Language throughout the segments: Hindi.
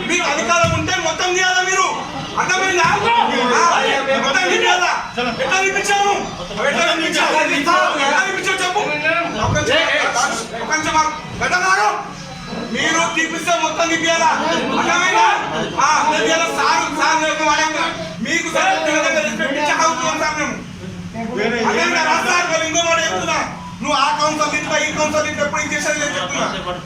మీకు అధికారం ఉంటే మొత్తం చేయాలా మీరు అర్థమైందా మొత్తం చేయాలా ఎట్లా ఇప్పించాము చెప్పు మీరు తీపిస్తే మొత్తం తిప్పియాలా అర్థమైందా సార్ మీకు ఇంకో మాట చెప్తున్నా నువ్వు ఆ కౌన్సిల్ ఈ కౌన్సిల్ ఎప్పుడు ఇచ్చేసేది లేదు చెప్తున్నా।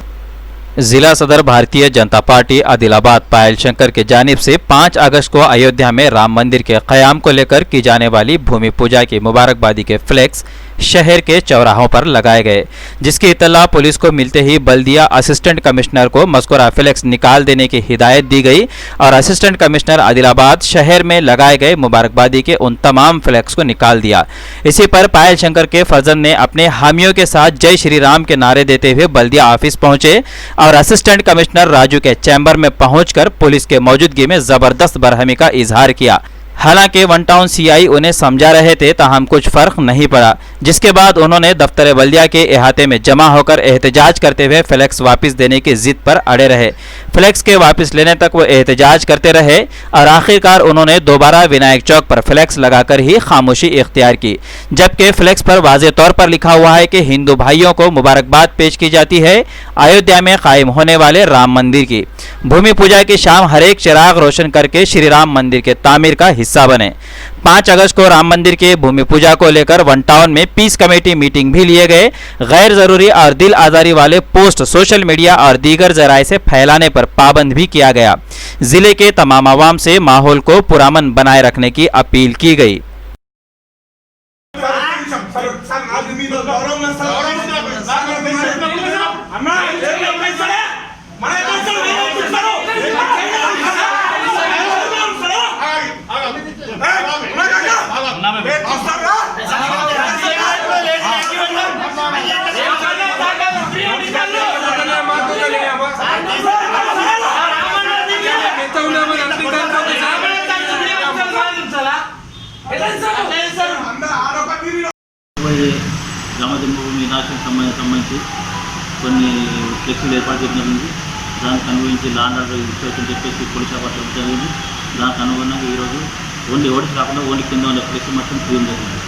जिला सदर भारतीय जनता पार्टी आदिलाबाद पायल शंकर की जानिब से 5 अगस्त को अयोध्या में राम मंदिर के क़याम को लेकर की जाने वाली भूमि पूजा की मुबारकबादी के फ्लेक्स शहर के चौराहों पर लगाए गए, जिसकी इत्तला पुलिस को मिलते ही बल्दिया असिस्टेंट कमिश्नर को मज़कूरा फ्लेक्स निकाल देने की हिदायत दी गई और असिस्टेंट कमिश्नर आदिलाबाद शहर में लगाए गए मुबारकबादी के उन तमाम फ्लेक्स को निकाल दिया। इसी पर पायल शंकर के फर्जंद ने अपने हामियों के साथ जय श्री राम के नारे देते हुए बल्दिया ऑफिस पहुंचे और असिस्टेंट कमिश्नर राजू के चैम्बर में पहुंचकर पुलिस के मौजूदगी में जबरदस्त बरहमी का इजहार किया। हालांकि वन टाउन सीआई उन्हें समझा रहे थे, ताहम कुछ फर्क नहीं पड़ा, जिसके बाद उन्होंने दफ्तर बल्दिया के अहाते में जमा होकर एहतजाज करते हुए फ्लैक्स वापस देने की जिद पर अड़े रहे। फ्लैक्स के वापस लेने तक वो एहतजाज करते रहे और आखिरकार उन्होंने दोबारा विनायक चौक पर फ्लैक्स लगाकर ही खामोशी इख्तियार की, जबकि फ्लैक्स पर वाज़े तौर पर लिखा हुआ है कि हिंदू भाइयों को मुबारकबाद पेश की जाती है अयोध्या में कायम होने वाले राम मंदिर की। भूमि पूजा की शाम हर एक चिराग रोशन करके श्री राम मंदिर के तामीर का हिस्सा बने। 5 अगस्त को राम मंदिर के भूमि पूजा को लेकर वन टाउन में पीस कमेटी मीटिंग भी लिए गए। गैर जरूरी और दिल आजारी वाले पोस्ट सोशल मीडिया और दीगर जराए से फैलाने पर पाबंद भी किया गया। जिले के तमाम आवाम से माहौल को पुरअमन बनाए रखने की अपील की गई। రామజన్మభూమి నాశనం సంబంధించి కొన్ని ఫ్లెక్సీలు ఏర్పాటు చేసినప్పుడు దానికి అనుగురించి ల్యాండ్ ఆర్డర్ ఇన్స్పెక్షన్ చెప్పేసి పోలీస్ అపార్ట్మెంట్ జరిగింది। దానికి అనుగుణంగా ఈరోజు ఓన్లీ ఓడిసి కాకుండా ఓన్లీ కింద ఉన్న ఫ్లెక్సీ మొత్తం క్లీన్ జరిగింది।